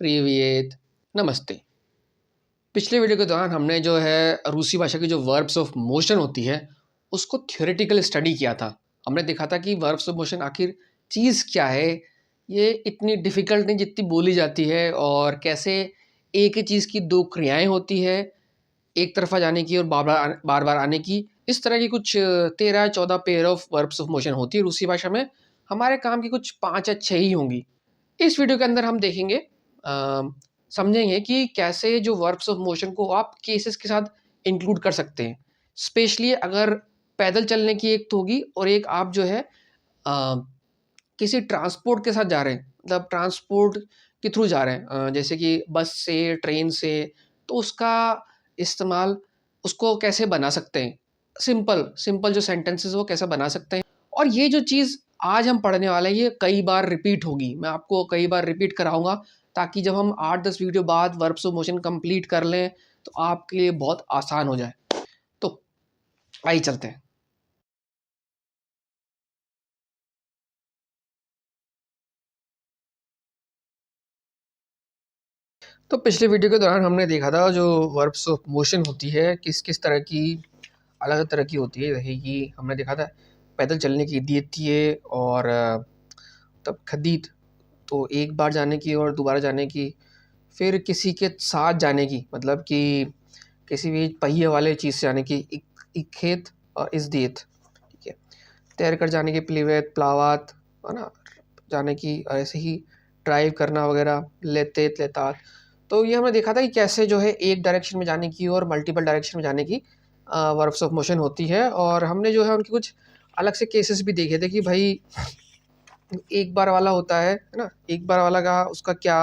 प्रीवियत नमस्ते। पिछले वीडियो के दौरान हमने जो है रूसी भाषा की जो वर्ब्स ऑफ मोशन होती है उसको थ्योरेटिकल स्टडी किया था। हमने देखा था कि वर्ब्स ऑफ मोशन आखिर चीज़ क्या है, ये इतनी डिफ़िकल्ट नहीं जितनी बोली जाती है, और कैसे एक ही चीज़ की दो क्रियाएं होती है, एक तरफा जाने की और बार बार आने की। इस तरह की कुछ 13-14 pair of verbs of motion होती है रूसी भाषा में। हमारे काम की कुछ 5 या 6 ही होंगी। इस वीडियो के अंदर हम देखेंगे, समझेंगे कि कैसे जो वर्ब्स ऑफ मोशन को आप केसेस के साथ इंक्लूड कर सकते हैं। स्पेशली अगर पैदल चलने की एक तो होगी, और एक आप जो है किसी ट्रांसपोर्ट के साथ जा रहे हैं, मतलब ट्रांसपोर्ट के थ्रू जा रहे हैं, जैसे कि बस से, ट्रेन से, तो उसका इस्तेमाल उसको कैसे बना सकते हैं। सिंपल सिंपल जो सेंटेंसेस वो कैसे बना सकते हैं। और ये जो चीज़ आज हम पढ़ने वाले हैं ये कई बार रिपीट होगी, मैं आपको कई बार रिपीट कराऊंगा, ताकि जब हम 8-10 वीडियो बाद वर्ब्स ऑफ मोशन कंप्लीट कर लें तो आपके लिए बहुत आसान हो जाए। तो आइए चलते हैं। तो पिछले वीडियो के दौरान हमने देखा था जो वर्ब्स ऑफ मोशन होती है किस किस तरह की, अलग तरह की होती है। जैसे कि हमने देखा था पैदल चलने की दी है, और तब खदीद तो एक बार जाने की और दोबारा जाने की। फिर किसी के साथ जाने की, मतलब कि किसी भी पहिए वाले चीज़ से जाने की, एक खेत और इस दियत, ठीक है। तैर कर जाने की प्लीवेत प्लावात, है ना, जाने की, और ऐसे ही ड्राइव करना वगैरह, लेते लेतात। तो ये हमने देखा था कि कैसे जो है एक डायरेक्शन में जाने की और मल्टीपल डायरेक्शन में जाने की वर्ब्स ऑफ मोशन होती है। और हमने जो है उनके कुछ अलग से केसेस भी देखे थे कि भाई एक बार वाला होता है ना, एक बार वाला का उसका क्या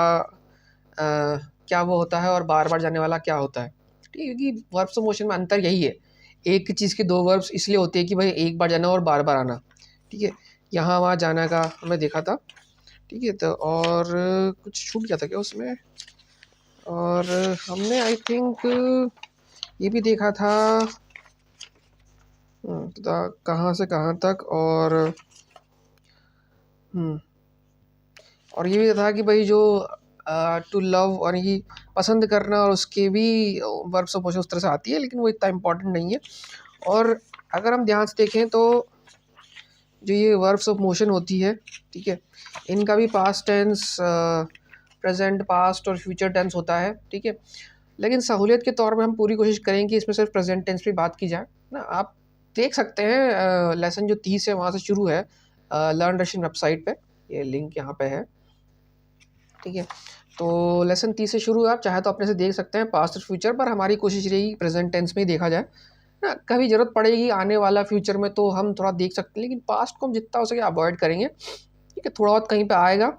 क्या वो होता है, और बार बार जाने वाला क्या होता है। ठीक है, क्योंकि वर्ब्स ऑफ मोशन में अंतर यही है, एक चीज़ के दो वर्ब्स इसलिए होते हैं कि भाई एक बार जाना और बार बार आना। ठीक है, यहाँ वहाँ जाना का हमने देखा था। ठीक है, तो और कुछ छूट गया था क्या उसमें, और हमने आई थिंक ये भी देखा था कहाँ से कहाँ तक, हम्म, और ये भी था कि भाई जो टू लव और ये पसंद करना, और उसके भी वर्ब्स ऑफ मोशन उस तरह से आती है, लेकिन वो इतना इम्पोर्टेंट नहीं है। और अगर हम ध्यान से देखें तो जो ये वर्ब्स ऑफ मोशन होती है, ठीक है, इनका भी पास्ट टेंस, प्रेजेंट, पास्ट और फ्यूचर टेंस होता है। ठीक है, लेकिन सहूलियत के तौर पे हम पूरी कोशिश करेंगे कि इसमें सिर्फ प्रेजेंट टेंस पे बात की जाए ना। आप देख सकते हैं लेसन जो 30 है वहाँ से शुरू है, लर्न रशियन वेबसाइट पे, ये लिंक यहाँ पे है। ठीक है, तो लेसन 30 से शुरू है, आप चाहे तो अपने से देख सकते हैं पास्ट और फ्यूचर, पर हमारी कोशिश रहेगी प्रेजेंट टेंस में ही देखा जाए ना। कभी ज़रूरत पड़ेगी आने वाला फ्यूचर में तो हम थोड़ा देख सकते हैं, लेकिन पास्ट को हम जितना हो सके अवॉइड करेंगे। ठीक है, थोड़ा बहुत कहीं पे आएगा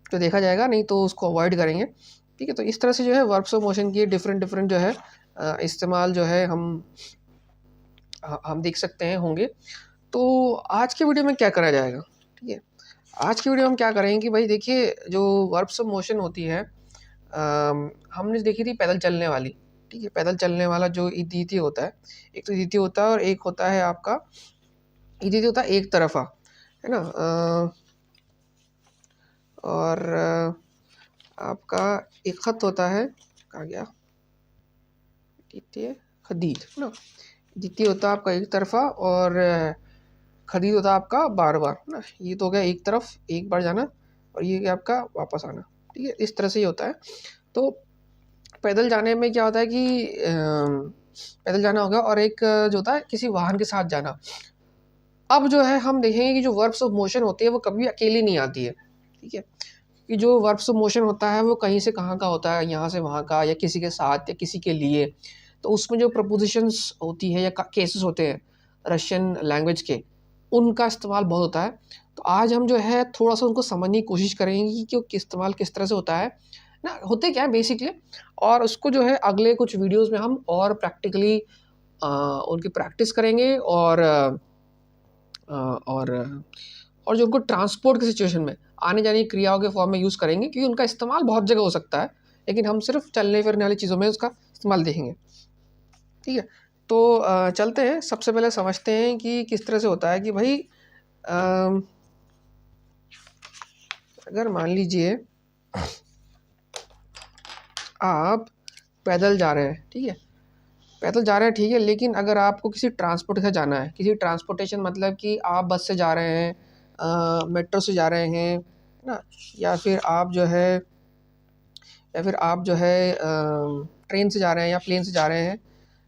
तो देखा जाएगा, नहीं तो उसको अवॉइड करेंगे। ठीक है, तो इस तरह से जो है वर्ब्स ऑफ मोशन की डिफरेंट डिफरेंट जो है इस्तेमाल जो है हम देख सकते हैं होंगे। तो आज के वीडियो में क्या करा जाएगा, ठीक है, आज की वीडियो में क्या करेंगे कि भाई देखिए जो वर्ब्स ऑफ मोशन होती है, हमने देखी थी पैदल चलने वाली। ठीक है, पैदल चलने वाला जो इदीति होता है, एक तो इदीति होता है और एक होता है आपका इदीति होता है एक तरफा, है ना, और आपका एक खत होता है, कहा गया, द्वितीय खदीद, है ना। द्वितीय होता है आपका एक तरफा, और खदीद होता है आपका बार बार, है ना। ये तो हो गया एक तरफ एक बार जाना, और ये क्या आपका वापस आना। ठीक है, इस तरह से ये होता है। तो पैदल जाने में क्या होता है कि पैदल जाना होगा, और एक जो होता है किसी वाहन के साथ जाना। अब जो है हम देखेंगे कि जो वर्ब्स ऑफ मोशन होती है वो कभी अकेली नहीं आती है। ठीक है, कि जो वर्ब्स ऑफ मोशन होता है वो कहीं से कहाँ का होता है, यहाँ से वहाँ का, या किसी के साथ या किसी के लिए। तो उसमें जो प्रपोजिशंस होती है या केसेस होते हैं रशियन लैंग्वेज के, उनका इस्तेमाल बहुत होता है। तो आज हम जो है थोड़ा सा उनको समझने की कोशिश करेंगे कि वो इस्तेमाल किस तरह से होता है ना, होते क्या है बेसिकली। और उसको जो है अगले कुछ वीडियोस में हम और प्रैक्टिकली उनकी प्रैक्टिस करेंगे, और और जो उनको ट्रांसपोर्ट की सिचुएशन में आने जाने की क्रियाओं के फॉर्म में यूज़ करेंगे, क्योंकि उनका इस्तेमाल बहुत जगह हो सकता है, लेकिन हम सिर्फ चलने फिरने वाली चीज़ों में उसका इस्तेमाल देखेंगे। ठीक है, तो चलते हैं, सबसे पहले समझते हैं कि किस तरह से होता है कि भाई अगर मान लीजिए आप पैदल जा रहे हैं, ठीक है, पैदल जा रहे हैं, ठीक है, लेकिन अगर आपको किसी ट्रांसपोर्ट से जाना है, किसी ट्रांसपोर्टेशन मतलब कि आप बस से जा रहे हैं, मेट्रो से जा रहे हैं, है ना, या फिर आप जो है ट्रेन से जा रहे हैं या प्लेन से जा रहे हैं, है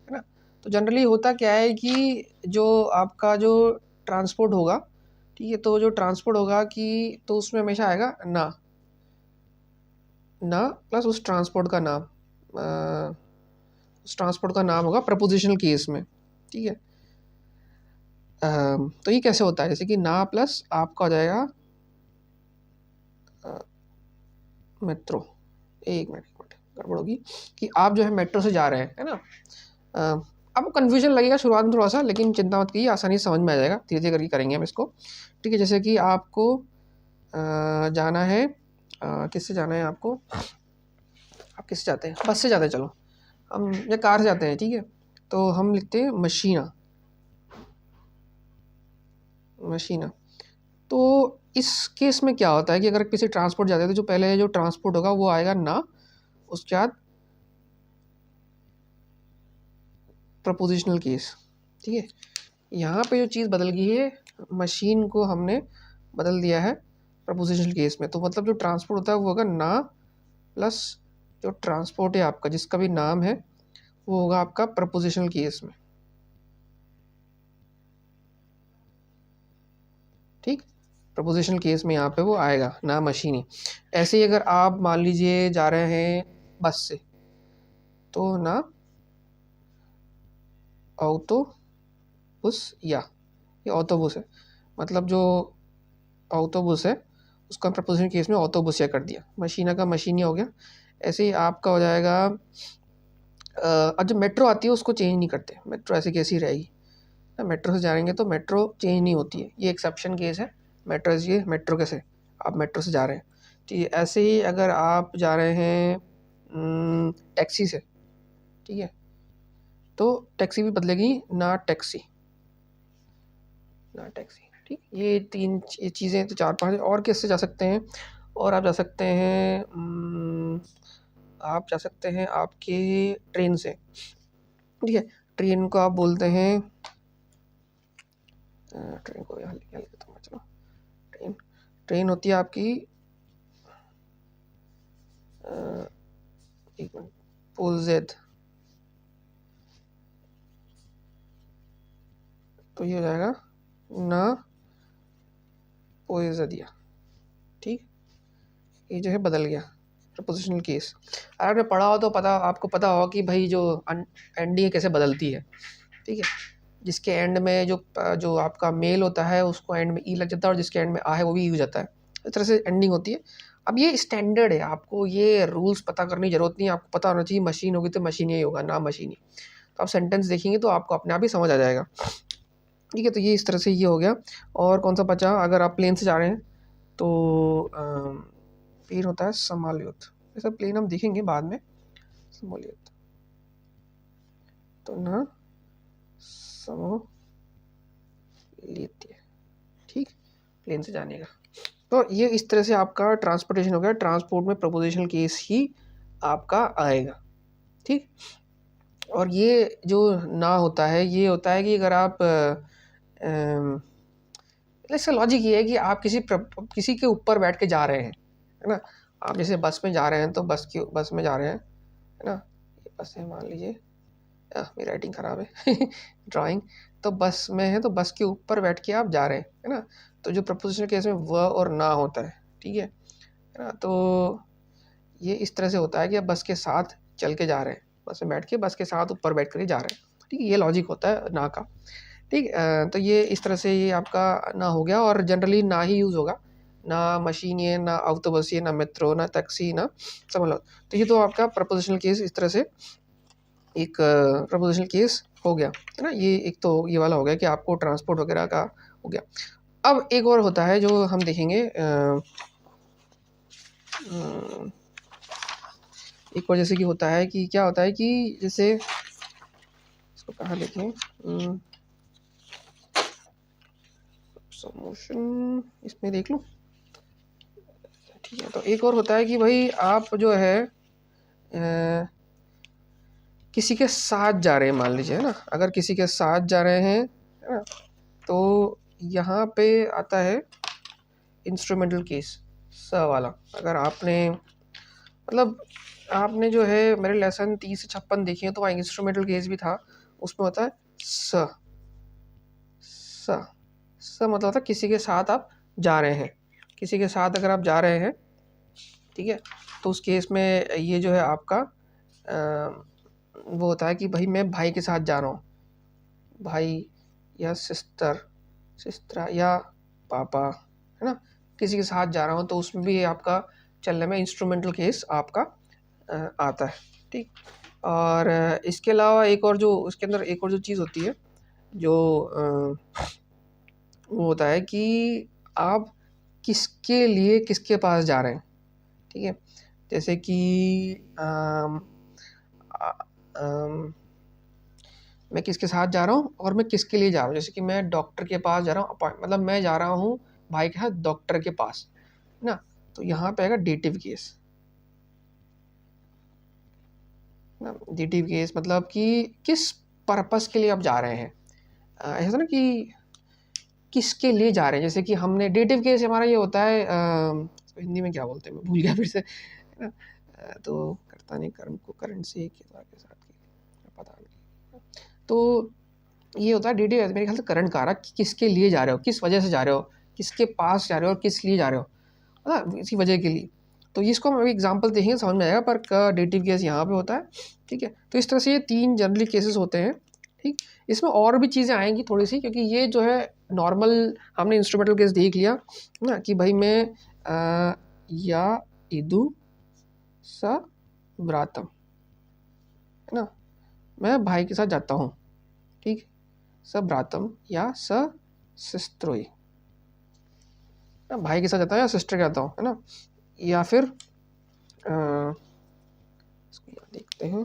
ना। तो जनरली होता क्या है कि जो आपका जो ट्रांसपोर्ट होगा, ठीक है, तो जो ट्रांसपोर्ट होगा कि तो उसमें हमेशा आएगा ना प्लस उस ट्रांसपोर्ट का नाम, उस ट्रांसपोर्ट का नाम होगा प्रपोजिशनल केस में, ठीक है। तो ये कैसे होता है, जैसे कि ना प्लस आपका हो जाएगा मेट्रो, एक मिनट गड़बड़ होगी, कि आप जो है मेट्रो से जा रहे हैं, है ना। आपको कन्फ्यूजन लगेगा शुरुआत में थोड़ा सा, लेकिन चिंता मत कीजिए, आसानी से समझ में आ जाएगा, धीरे धीरे करके करेंगे हम इसको, ठीक है। जैसे कि आपको जाना है, किससे जाना है आपको, आप किससे जाते हैं, बस से जाते हैं, चलो हम, या कार से जाते हैं, ठीक है, तो हम लिखते हैं मशीना। तो इस केस में क्या होता है कि अगर किसी ट्रांसपोर्ट जाते हैं तो जो पहले जो ट्रांसपोर्ट होगा वो आएगा ना, उसके बाद प्रपोजिशनल केस, ठीक है। यहाँ पे जो चीज़ बदल गई है, मशीन को हमने बदल दिया है प्रपोजिशनल केस में, तो मतलब जो ट्रांसपोर्ट होता है वो होगा ना प्लस जो ट्रांसपोर्ट है आपका जिसका भी नाम है वो होगा आपका प्रपोजिशनल केस में, ठीक। प्रपोजिशनल केस में यहाँ पे वो आएगा ना मशीन ही। ऐसे ही अगर आप मान लीजिए जा रहे हैं बस से, तो ना ऑटोबुस, या ये ऑटोबुस है, मतलब जो ऑटोबुस है उसका प्रपोजिशनल केस में ऑटोबुस या कर दिया, मशीना का मशीनिया हो गया। ऐसे ही आपका हो जाएगा, अब जब मेट्रो आती है उसको चेंज नहीं करते, मेट्रो ऐसे कैसी रहेगी ना, मेट्रो से जाएंगे तो मेट्रो चेंज नहीं होती है, ये एक्सेप्शन केस है। मेट्रो कैसे, आप मेट्रो से जा रहे हैं, ठीक है। ऐसे ही अगर आप जा रहे हैं टैक्सी से, ठीक है, तो टैक्सी भी बदलेगी ना टैक्सी, ठीक। ये तीन चीज़ें, तो चार पांच और किससे जा सकते हैं, और आप जा सकते हैं आपके ट्रेन से, ठीक है। ट्रेन को आप बोलते हैं, ट्रेन को यहाँ लिख देता हूँ, चलो ट्रेन होती है आपकी, एक मिनट, पोजेड, तो ये हो जाएगा ना पोएजदिया, ठीक। ये जो है बदल गया प्रपोजिशनल केस। अगर आपने पढ़ा हो तो आपको पता होगा कि भाई जो एंडिंग कैसे बदलती है, ठीक है। जिसके एंड में जो आपका मेल होता है उसको एंड में ई लग जाता है, और जिसके एंड में आ है वो भी ई हो जाता है, इस तरह से एंडिंग होती है। अब ये स्टैंडर्ड है, आपको ये रूल्स पता करने की जरूरत नहीं है, आपको पता होना चाहिए मशीन होगी तो मशीन ही होगा, ना मशीन ही। तो आप सेंटेंस देखेंगे तो आपको अपने आप ही समझ आ जाएगा, ठीक है। तो ये इस तरह से ये हो गया। और कौन सा बचा, अगर आप प्लेन से जा रहे हैं तो प्लेन होता है समालयुत, ये सब प्लेन हम देखेंगे बाद में, समालयुत, तो ना समोलित, ठीक, प्लेन से जाने का। तो ये इस तरह से आपका ट्रांसपोर्टेशन हो गया, ट्रांसपोर्ट में प्रपोजिशनल केस ही आपका आएगा, ठीक। और ये जो ना होता है, ये होता है कि अगर आप इसका लॉजिक ये है कि आप किसी के ऊपर बैठ के जा रहे हैं, है ना। आप जैसे बस में जा रहे हैं तो बस में जा रहे हैं, है ना, ये बस है मान लीजिए, मेरी राइटिंग ख़राब है ड्राइंग, तो बस में है तो बस के ऊपर बैठ के आप जा रहे हैं, है ना। तो जो प्रपोजिशनल केस में व और ना होता है, ठीक है ना। तो ये इस तरह से होता है कि आप बस के साथ चल के जा रहे हैं, बस में बैठ के बस के साथ ऊपर बैठ कर ही जा रहे हैं, ठीक है। ये लॉजिक होता है ना का, ठीक। तो ये इस तरह से ये आपका ना हो गया, और जनरली ना ही यूज़ होगा, ना मशीन ये, ना ऑटोबस ये, ना मेट्रो, ना टैक्सी, ना समझ लो। तो ये तो आपका प्रपोजिशनल केस इस तरह से एक प्रपोजिशनल केस हो गया, है ना। ये एक तो ये वाला हो गया कि आपको ट्रांसपोर्ट वगैरह का हो गया। अब एक और होता है जो हम देखेंगे, एक और जैसे कि होता है कि क्या होता है कि जैसे इसको कहाँ देखें, समोशन इसमें देख लूँ, ठीक है। तो एक और होता है कि भाई आप जो है किसी के साथ जा रहे हैं मान लीजिए, है ना, अगर किसी के साथ जा रहे हैं, है ना, तो यहाँ पे आता है इंस्ट्रूमेंटल केस स वाला। अगर आपने मतलब आपने जो है मेरे लेसन 30 से 56 देखे हैं तो वहाँ इंस्ट्रूमेंटल केस भी था, उसमें होता है स स स मतलब होता है किसी के साथ आप जा रहे हैं, किसी के साथ अगर आप जा रहे हैं, ठीक है, तो उस केस में ये जो है आपका वो होता है कि भाई मैं भाई के साथ जा रहा हूँ, भाई या सिस्टर या पापा, है ना, किसी के साथ जा रहा हूँ, तो उसमें भी आपका चलने में इंस्ट्रूमेंटल केस आपका आता है, ठीक। और इसके अलावा एक और जो उसके अंदर एक और जो चीज़ होती है जो वो होता है कि आप किसके लिए किसके पास जा रहे हैं, ठीक है। जैसे कि मैं किसके साथ जा रहा हूँ और मैं किसके लिए जा रहा हूँ। जैसे कि मैं डॉक्टर के पास जा रहा हूँ, मतलब मैं जा रहा हूँ भाई के साथ डॉक्टर के पास, है ना, तो यहाँ पे आएगा डेटिव केस ना। डेटिव केस मतलब कि किस पर्पस के लिए आप जा रहे हैं, ऐसा ना कि किसके लिए जा रहे हैं। जैसे कि हमने डेटिव केस हमारा ये होता है हिंदी में क्या बोलते हैं मैं भूल गया फिर से, है ना, तो कर्ता ने कर्म को करण से किया के साथ पता नहीं, तो ये होता है डेटिव मेरे ख्याल से करण कारक कि किसके लिए जा रहे हो, किस वजह से जा रहे हो, किसके पास जा रहे हो और किस लिए जा रहे हो, है ना, इसी वजह के लिए। तो इसको हम अभी एग्जांपल देखेंगे समझ में आएगा, पर का डेटिव केस यहाँ पे होता है, ठीक है। तो इस तरह से ये 3 जनरली केसेस होते हैं, ठीक। इसमें और भी चीज़ें आएंगी थोड़ी सी, क्योंकि ये जो है नॉर्मल हमने इंस्ट्रूमेंटल केस देख लिया ना कि भाई मैं या इदु स व्रातम, है ना, मैं भाई के साथ जाता हूँ, ठीक, स व्रातम या स सिस्त्रोई, भाई के साथ जाता हूँ या सिस्टर के जाता हूँ, है ना। या फिर इसको देखते हैं,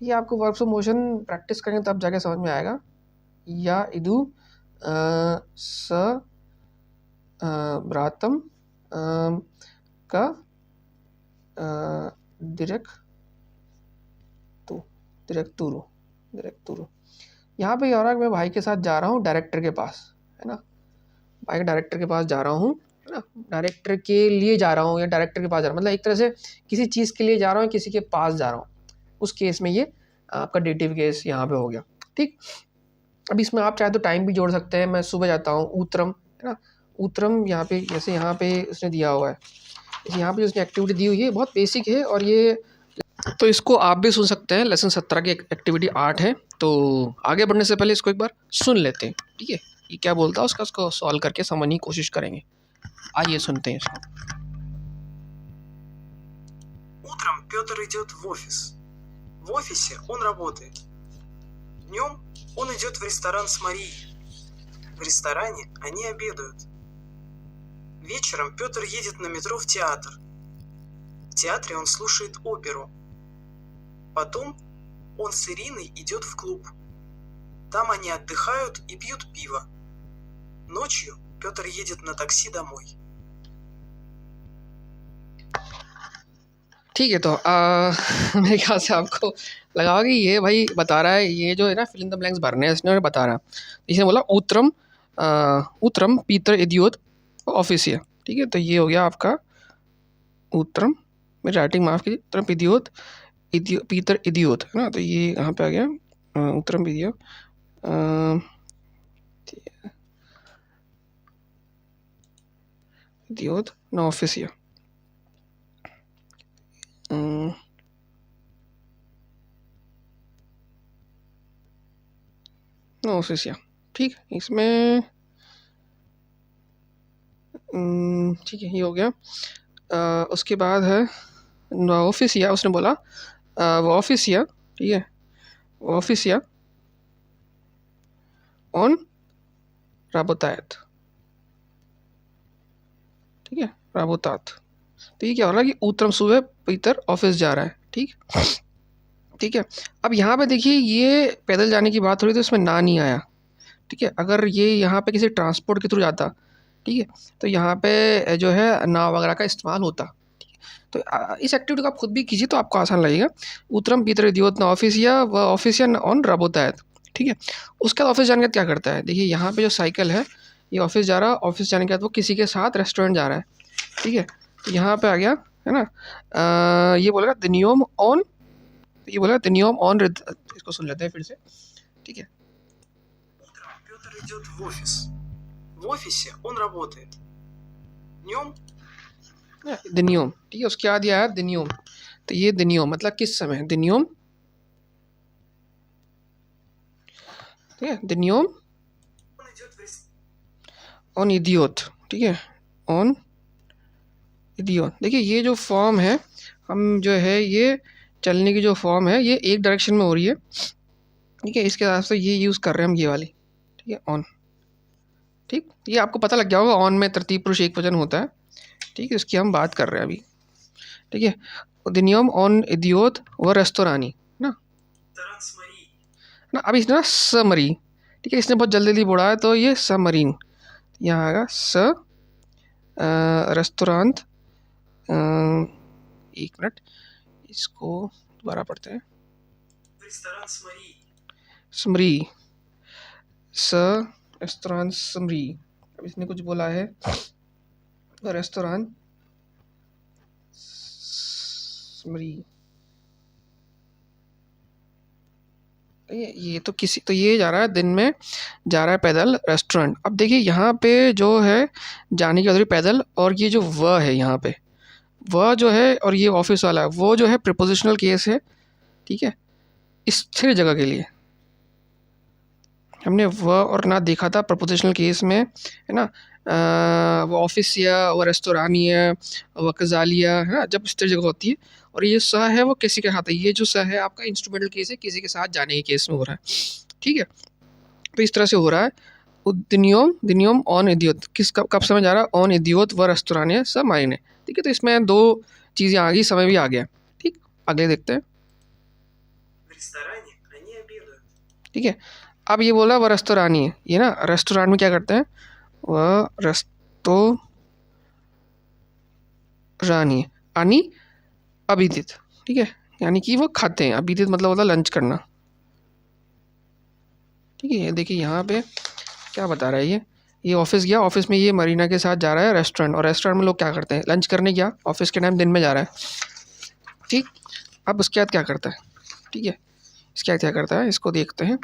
ये आपको वर्ब्स ऑफ मोशन प्रैक्टिस करेंगे तब जाके समझ में आएगा। या इदु स व्रातम का डायरेक्टुरु। यहाँ पे यार मैं भाई के साथ जा रहा हूँ डायरेक्टर के पास, है ना, भाई के डायरेक्टर के पास जा रहा हूँ, है ना, डायरेक्टर के लिए जा रहा हूँ या डायरेक्टर के पास जा रहा हूँ, मतलब एक तरह से किसी चीज़ के लिए जा रहा हूँ, किसी के पास जा रहा हूँ, उस केस में ये आपका डेटिव केस यहाँ पे हो गया, ठीक। अब इसमें आप चाहे तो टाइम भी जोड़ सकते हैं। मैं सुबह जाता हूँ, उत्तरम, है ना, उत्तरम यहाँ पे जैसे यहाँ पे उसने दिया हुआ है, यहाँ पे उसने एक्टिविटी दी हुई है, बहुत बेसिक है, और ये तो इसको आप भी सुन सकते हैं। लेसन 17 की एक्टिविटी 8 है। तो आगे बढ़ने से पहले इसको एक बार सुन लेते हैं, ठीक है, ये क्या बोलता है उसको सॉल्व करके समझने की कोशिश करेंगे। आइए सुनते हैं इसको। Утром Петр идет в офис. В офисе он работает. Днем он идет в ресторан с Марией. В ресторане они обедают. Вечером Петр едет на метро в театр. В театре он слушает оперу. Потом он с Ириной идет в клуб. Там они отдыхают и пьют пиво. Ночью Петр едет на такси домой. ठीक है, तो मेरे ख्याल से आपको लगा कि ये भाई बता रहा है, ये जो है ना फिल इन द ब्लैंक्स भरने हैं इसने बता रहा है। इसने बोला उत्तरम पीतर इडियोत ऑफिस है, ठीक है, तो ये हो गया आपका उत्तरम, मेरी राइटिंग माफ़ कीजिए, उत्तरम पीतर इडियोत, है ना, तो ये यहाँ पे आ गया उत्तरम इडियोत ना ऑफिस है, ऑफिस या, ठीक, इसमें ठीक है, ये हो गया। उसके बाद है ऑफिस या, उसने बोला वो ऑफिस या, ठीक है, ऑफिस या ऑन राबोतात, ठीक है, राबोतात। तो ये क्या हो रहा है कि उत्तरम सुबह पीतर ऑफिस जा रहा है, ठीक है। अब यहाँ पे देखिए ये पैदल जाने की बात हो रही तो इसमें ना नहीं आया, ठीक है। अगर ये यहाँ पे किसी ट्रांसपोर्ट के थ्रू जाता, ठीक है, तो यहाँ पे जो है नाव वगैरह का इस्तेमाल होता, ठीक है। तो इस एक्टिविटी को आप खुद भी कीजिए तो आपको आसान लगेगा। उत्तरम पीतर इदियोत न ऑफिस या ऑन रबोतायत, ठीक है। उसके बाद ऑफिस जाने के बाद क्या करता है, देखिए यहाँ पे जो साइकिल है ये ऑफिस जा रहा है, ऑफिस जाने के बाद वो किसी के साथ रेस्टोरेंट जा रहा है, ठीक है। तो यहाँ पे आ गया है ना, ये बोलेगा द नियम ऑन, ये बोलेगा द नियम ऑन, इसको सुन लेते हैं फिर से, ठीक है। Утром Петр идет в офис. В офисе он работает. Днем द नियम, ठीक है। उसके बाद आया द नियम, तो ये द नियम मतलब किस समय, द नियम, ठीक है, द नियम он идет в ऑन इडियोट, ठीक है, ऑन इडियोट। देखिए ये जो फॉर्म है, हम जो है ये चलने की जो फॉर्म है ये एक डायरेक्शन में हो रही है, ठीक है। इसके हिसाब से ये यूज़ कर रहे हैं हम ये वाली, ठीक है, ऑन, ठीक। ये आपको पता लग गया होगा, ऑन में तृतीय पुरुष एकवचन होता है, ठीक है। इसकी हम बात कर रहे हैं अभी, ठीक है। द नियम ऑन इडियोट व रेस्तोरानी ना, ресторан с Марией. ना अभी इसने ना समरी, ठीक है, इसने बहुत जल्दी जल्दी बोला है तो ये सबमरीन, यहाँ आएगा स रेस्टोरेंट, एक मिनट इसको दोबारा पढ़ते हैं, В ресторан с Марией. समरी, स रेस्टोरेंट समरी। अब इसने कुछ बोला है रेस्टोरेंट समरी, ये तो किसी, तो ये जा रहा है दिन में, जा रहा है पैदल रेस्टोरेंट। अब देखिए यहाँ पे जो है जाने की अवधि पैदल, और ये जो वह है यहाँ पे, वह जो है और ये ऑफिस वाला है वो जो है प्रीपोजिशनल केस है, ठीक है, स्थिर जगह के लिए। हमने वह और ना देखा था प्रपोजिशनल केस में, है ना, वो ऑफिस या वो रेस्टोरानी है, वह कजालिया है ना, जब स्थिर जगह होती है। और ये स है वो किसी के साथ है, ये जो स है आपका इंस्ट्रूमेंटल केस है, किसी के साथ जाने के केस में हो रहा है, ठीक है। तो इस तरह से हो रहा है। दिनियम ऑन इदियोत, किस कब समय जा रहा है, ऑन इदियोत व रेस्टोरानी सब मायने, ठीक है। तो इसमें दो चीज़ें आ गई, समय भी आ गया, ठीक। आगे देखते हैं, В ресторане они обедают. ठीक है। अब ये बोला वह रेस्टोरानी है, ये ना रेस्टोरेंट में क्या करते हैं, वह रेस्टोरानी है, आनी अभिदित, ठीक है, यानी कि वो खाते हैं, अभिदित मतलब होता है लंच करना, ठीक है। देखिए यहाँ पे क्या बता रहा है ये ऑफिस गया, ऑफिस में ये मरीना के साथ जा रहा है रेस्टोरेंट, और रेस्टोरेंट में लोग क्या करते हैं, लंच करने गया, ऑफिस के टाइम दिन में जा रहा है, ठीक। अब उसके बाद क्या करता है, ठीक है, इसके बाद क्या करता है इसको देखते हैं,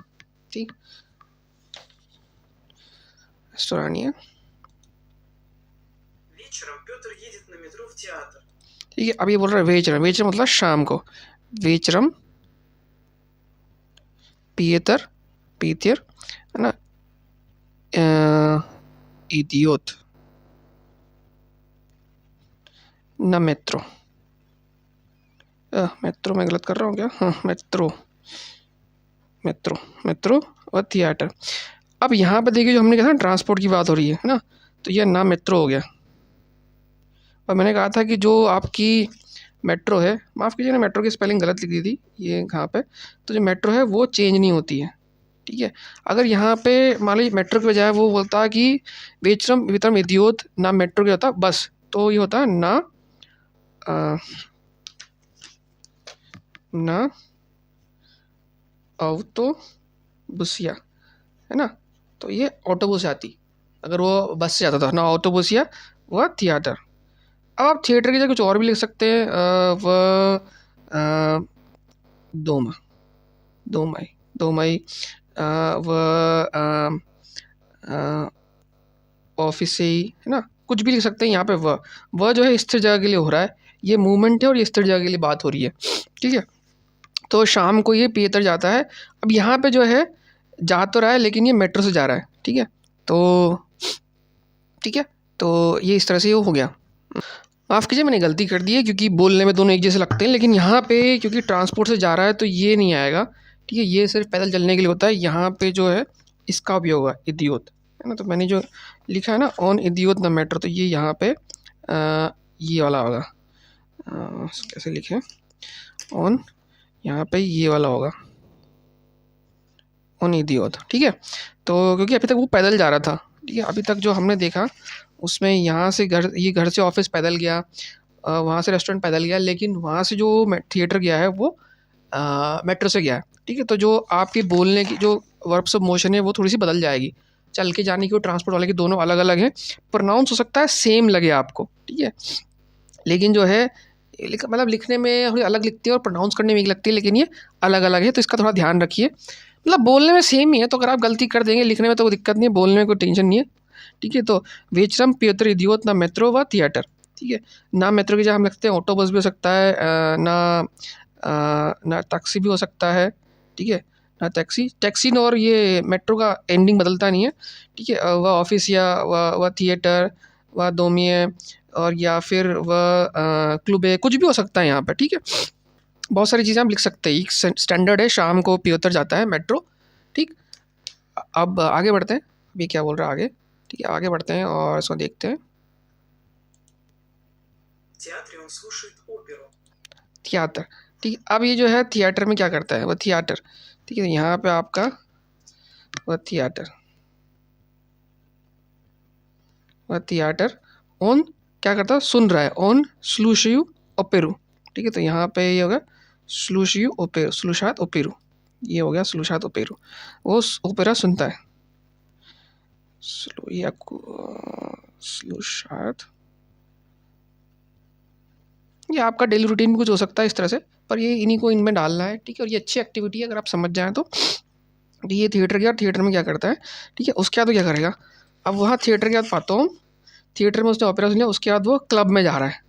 ठीक। रेस्टोरानी है, Вечером Петр едет на метро в театр. ठीक है। अब ये बोल रहा है वेचरम, वेचरम मतलब शाम को, वेचरम पीतर पीतर है ना, इडियोट ना मेट्रो, मेट्रो में गलत कर रहा हूँ क्या, हाँ मेट्रो, मेट्रो मेट्रो और थिएटर। अब यहाँ पे देखिए जो हमने कहा था ट्रांसपोर्ट की बात हो रही है ना, तो ये ना मेट्रो हो गया। और मैंने कहा था कि जो आपकी मेट्रो है, माफ़ कीजिए ना मेट्रो की स्पेलिंग गलत लिख दी थी ये कहाँ पे, तो जो मेट्रो है वो चेंज नहीं होती है, ठीक है। अगर यहाँ पे मान लीजिए मेट्रो के बजाय वो बोलता है कि वेचरम वितरम इदियोत ना मेट्रो क्या होता बस, तो ये होता है ना ऑटोबुसिया, है ना, तो ये ऑटोबुस आती, अगर वो बस से जाता था ना ऑटोबुसिया वह थिएटर। अब आप थिएटर की जगह कुछ और भी लिख सकते हैं, वह दो मई वह ऑफिस से ही, है ना, कुछ भी लिख सकते हैं। यहाँ पे वह जो है स्थिर जगह के लिए हो रहा है, ये मूवमेंट है और ये स्थिर जगह के लिए बात हो रही है, ठीक है। तो शाम को ये पीतर जाता है। अब यहाँ पे जो है जा तो रहा है लेकिन ये मेट्रो से जा रहा है, ठीक है। ठीक है, तो ये इस तरह से ये हो गया। माफ़ कीजिए मैंने गलती कर दी है क्योंकि बोलने में दोनों एक जैसे लगते हैं, लेकिन यहाँ पे क्योंकि ट्रांसपोर्ट से जा रहा है तो ये नहीं आएगा, ठीक है। ये सिर्फ पैदल चलने के लिए होता है, यहाँ पे जो है इसका उपयोग होगा इदियोत, है ना। तो मैंने जो लिखा है ना ऑन इदियोत ना मेट्रो, तो ये यहाँ पे ये वाला होगा, कैसे लिखे, ऑन, यहाँ पे ये वाला होगा ऑन इदियोत, ठीक है। तो क्योंकि अभी तक वो पैदल जा रहा था, ठीक है, अभी तक जो हमने देखा उसमें यहाँ से घर, ये घर से ऑफिस पैदल गया, वहाँ से रेस्टोरेंट पैदल गया, लेकिन वहाँ से जो थिएटर गया है वो मेट्रो से गया है, ठीक है। तो जो आपके बोलने की जो वर्ब्स ऑफ मोशन है वो थोड़ी सी बदल जाएगी। चल के जाने की और ट्रांसपोर्ट वाले की दोनों अलग अलग हैं। प्रोनाउंस हो सकता है सेम लगे आपको, ठीक है, लेकिन जो है मतलब लिखने में थोड़ी अलग लिखती है और प्रोनाउंस करने में एक लगती है, लेकिन ये अलग अलग है, तो इसका थोड़ा ध्यान रखिए। मतलब बोलने में सेम ही है, तो अगर आप गलती कर देंगे लिखने में तो कोई दिक्कत नहीं है, बोलने में कोई टेंशन नहीं है, ठीक है। तो वेचरम पियोत्र इडियोत ना मेट्रो व थिएटर, ठीक है। ना मेट्रो की जगह हम लिखते हैं ऑटो बस भी हो सकता है, ना टैक्सी भी हो सकता है, ठीक है। ना टैक्सी और ये मेट्रो का एंडिंग बदलता नहीं है, ठीक है। वह ऑफिस या वह थिएटर, वह दोमिए और या फिर वह क्लब है, कुछ भी हो सकता है यहाँ पर, ठीक है। बहुत सारी चीज़ें हम लिख सकते हैं। एक स्टैंडर्ड है, शाम को पियोतर जाता है मेट्रो, ठीक। अब आगे बढ़ते हैं, अभी क्या बोल रहा है आगे, ठीक है, आगे बढ़ते हैं और इसको देखते हैं। थिएटर, ठीक है। अब ये जो है थिएटर में क्या करता है, वो थिएटर, ठीक है। यहाँ पे आपका वह थिएटर ऑन क्या करता है, सुन रहा है, ऑन स्लूशियू ओपेरू, ठीक है। तो यहाँ पे ये होगा स्लूशियू ओपेरू, स्लूशात ओपेरू, ये हो गया स्लूशात ओपेरू, वो ओपेरा सुनता है। स्लूशात, ये आपका डेली रूटीन में कुछ हो सकता है इस तरह से, पर ये इन्हीं को इनमें डालना है, ठीक है। और ये अच्छी एक्टिविटी है अगर आप समझ जाएँ तो। ये थिएटर गया और थिएटर में क्या करता है, ठीक है। उसके बाद वो क्या करेगा, अब वहाँ थिएटर के बाद पाता हूँ, थिएटर में उसने ओपेरा सुना, उसके बाद वो क्लब में जा रहा है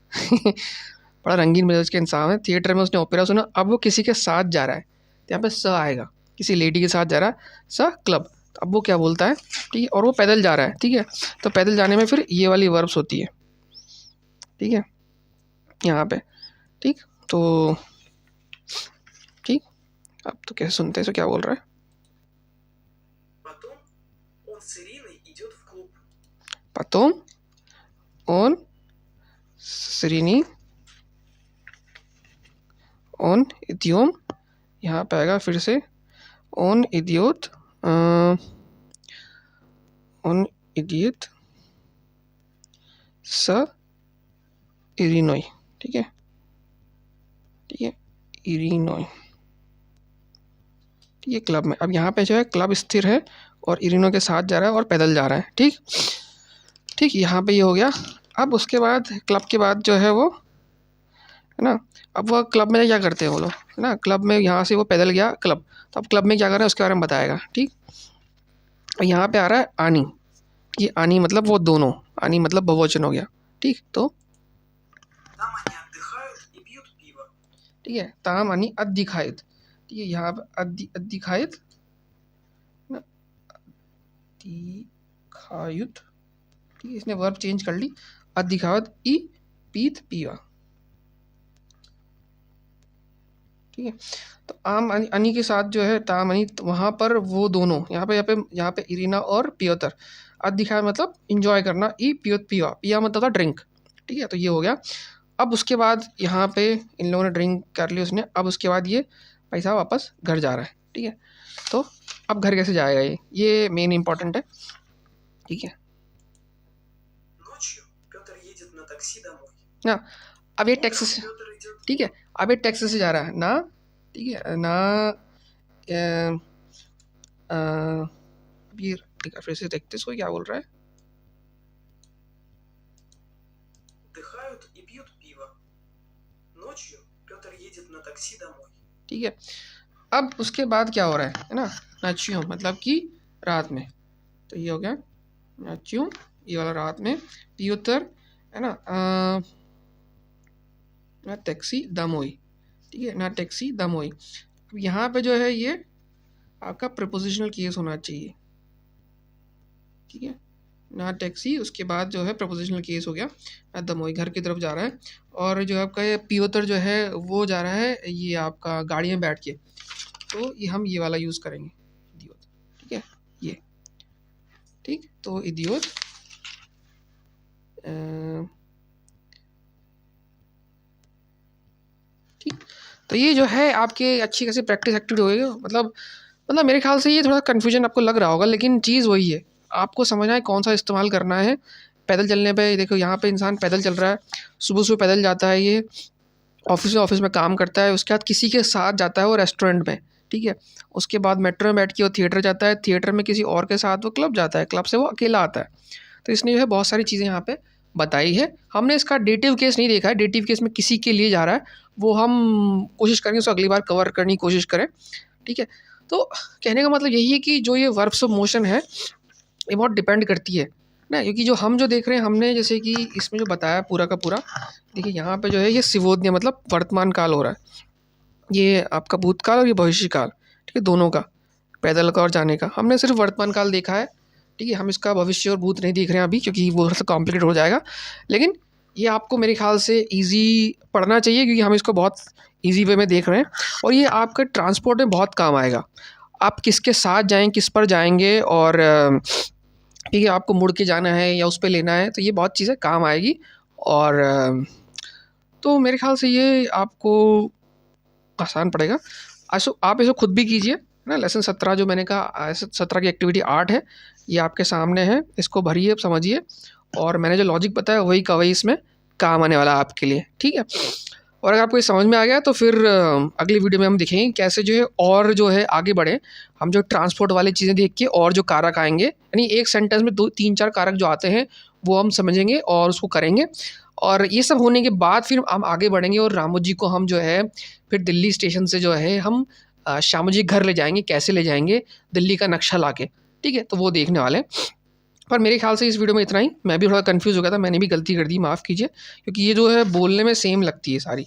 बड़ा रंगीन मिजाज का इंसान है। थिएटर में उसने ओपेरा सुना, अब वो किसी के साथ जा रहा है, तो यहाँ पे स आएगा, किसी लेडी के साथ जा रहा है, स क्लब। अब वो क्या बोलता है, ठीक है, और वो पैदल जा रहा है, ठीक है। तो पैदल जाने में फिर ये वाली वर्ब्स होती है, ठीक है, यहाँ पे, ठीक। तो ठीक, अब तो कैसे सुनते हैं, सो क्या बोल रहा है, потом он с Ириной, он идем, यहाँ पे आएगा फिर से он идет с Ириной, ठीक है, ठीक है, इरिनोय, ठीक है, क्लब में। अब यहाँ पे जो है क्लब स्थिर है और इरिनो के साथ जा रहा है और पैदल जा रहा है, ठीक ठीक, यहाँ पे ये हो गया। अब उसके बाद क्लब के बाद जो है वो है ना, अब वह क्लब में क्या करते हैं वो लोग, है ना, क्लब में यहाँ से वो पैदल गया क्लब, तो अब क्लब में क्या कर रहा है उसके बारे में बताएगा, ठीक। यहाँ पे आ रहा है आनी, ये आनी मतलब वो दोनों, आनी मतलब बहुवचन हो गया, ठीक। तो ठीक है, ताम आनी अद्दिखायत, ठीक है, यहाँ पे अद्दिखायत, दिखायुत, ठीक है, इसने वर्ब चेंज कर ली, अद्दिखावत ई पीत पीवा, ठीक है। तो आम अनी के साथ जो है ताम अनी, वहाँ पर वो दोनों, यहाँ पे इरीना और पियोतर, अद्दिखायत मतलब इंजॉय करना, ई पियोत पीवा, पिया मतलब था ड्रिंक, ठीक है। तो ये हो गया। अब उसके बाद यहाँ पे इन लोगों ने ड्रिंक कर ली उसने, अब उसके बाद ये पैसा वापस घर जा रहा है, ठीक है। तो अब घर कैसे जाएगा ये मेन इंपॉर्टेंट है, ठीक है ना। अब ये टैक्सी से, ठीक है, अब ये टैक्सी से जा रहा है ना, ठीक है ना, अब ये फिर से देखते इसको क्या बोल रहा है, ठीक है। अब उसके बाद क्या हो रहा है ना, नाचियो मतलब कि रात में, तो ये हो गया नाचियो, ये वाला रात में, पियोतर है ना, ना टैक्सी दामोई, ठीक है, ना टैक्सी दामोई। अब यहाँ पे जो है ये आपका प्रपोजिशनल केस होना चाहिए, ठीक है, ना टैक्सी, उसके बाद जो है प्रपोजिशनल केस हो गया, ना दमोई, घर की तरफ जा रहा है। और जो आपका ये पियोतर जो है वो जा रहा है ये आपका गाड़ी में बैठ के, तो ये हम ये वाला यूज़ करेंगे इडियोत, ठीक है, ये ठीक। तो इडियोत ठीक। तो ये जो है आपके अच्छी खासी प्रैक्टिस एक्टिविटी होगी, मतलब मेरे ख्याल से ये थोड़ा कन्फ्यूजन आपको लग रहा होगा, लेकिन चीज़ वही है, आपको समझना है कौन सा इस्तेमाल करना है, पैदल चलने पे देखो, यहाँ पे इंसान पैदल चल रहा है, सुबह सुबह पैदल जाता है, ये ऑफिस में काम करता है, उसके बाद किसी के साथ जाता है वो रेस्टोरेंट में, ठीक है। उसके बाद मेट्रो में बैठ के वो थिएटर जाता है, थिएटर में किसी और के साथ वो क्लब जाता है, क्लब से वो अकेला आता है। तो इसने जो है बहुत सारी चीज़ें यहाँ पे बताई है। हमने इसका डेटिव केस नहीं देखा है, डेटिव केस में किसी के लिए जा रहा है, वो हम कोशिश करेंगे उसको अगली बार कवर करने की कोशिश करें, ठीक है। तो कहने का मतलब यही है कि जो ये वर्ब्स ऑफ मोशन है ये बहुत डिपेंड करती है ना, क्योंकि जो हम जो देख रहे हैं, हमने जैसे कि इसमें जो बताया पूरा का पूरा, देखिए यहाँ पे जो है ये सिवोध्य मतलब वर्तमान काल हो रहा है, ये आपका भूतकाल और ये भविष्य काल, ठीक है, दोनों का, पैदल का और जाने का। हमने सिर्फ वर्तमान काल देखा है, ठीक है, हम इसका भविष्य और भूत नहीं देख रहे हैं अभी, क्योंकि वो थोड़ा सा कॉम्प्लिकेट हो जाएगा। लेकिन ये आपको मेरे ख्याल से ईजी पढ़ना चाहिए, क्योंकि हम इसको बहुत ईजी वे में देख रहे हैं, और ये आपका ट्रांसपोर्ट में बहुत काम आएगा। आप किसके साथ जाएँ, किस पर जाएंगे, और ठीक है आपको मुड़ के जाना है या उस पर लेना है, तो ये बहुत चीज़ें काम आएगी। और तो मेरे ख्याल से ये आपको आसान पड़ेगा। आप इसे खुद भी कीजिए ना। लेसन 17 जो मैंने कहा, 17 की एक्टिविटी 8 है, ये आपके सामने है, इसको भरिए, समझिए, और मैंने जो लॉजिक बताया वही का वही इसमें काम आने वाला है आपके लिए, ठीक है। और अगर आपको ये समझ में आ गया तो फिर अगली वीडियो में हम देखेंगे कैसे जो है और जो है आगे बढ़े। हम जो ट्रांसपोर्ट वाली चीज़ें देख के और जो कारक आएंगे, यानी एक सेंटेंस में 2-3-4 कारक जो आते हैं वो हम समझेंगे और उसको करेंगे। और ये सब होने के बाद फिर हम आगे बढ़ेंगे और रामू जी को हम जो है फिर दिल्ली स्टेशन से जो है हम श्यामू जी घर ले जाएंगे। कैसे ले जाएंगे, दिल्ली का नक्शा ला के, ठीक है, तो वो देखने वाले हैं। पर मेरे ख्याल से इस वीडियो में इतना ही। मैं भी थोड़ा कंफ्यूज हो गया था, मैंने भी गलती कर दी, माफ़ कीजिए, क्योंकि ये जो है बोलने में सेम लगती है, सारी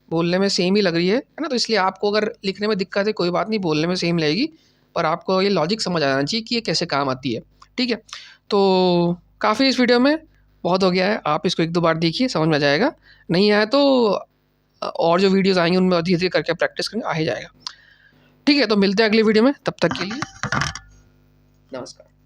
बोलने में सेम ही लग रही है ना। तो इसलिए आपको अगर लिखने में दिक्कत है कोई बात नहीं, बोलने में सेम लगेगी, पर आपको ये लॉजिक समझ आ जाना चाहिए कि ये कैसे काम आती है, ठीक है। तो काफ़ी इस वीडियो में बहुत हो गया है, आप इसको 1-2 बार देखिए, समझ में आ जाएगा। नहीं आया तो और जो वीडियोज़ आएंगे उनमें धीरे धीरे करके प्रैक्टिस करेंगे, आ ही जाएगा, ठीक है। तो मिलते हैं अगली वीडियो में, तब तक के लिए नमस्कार।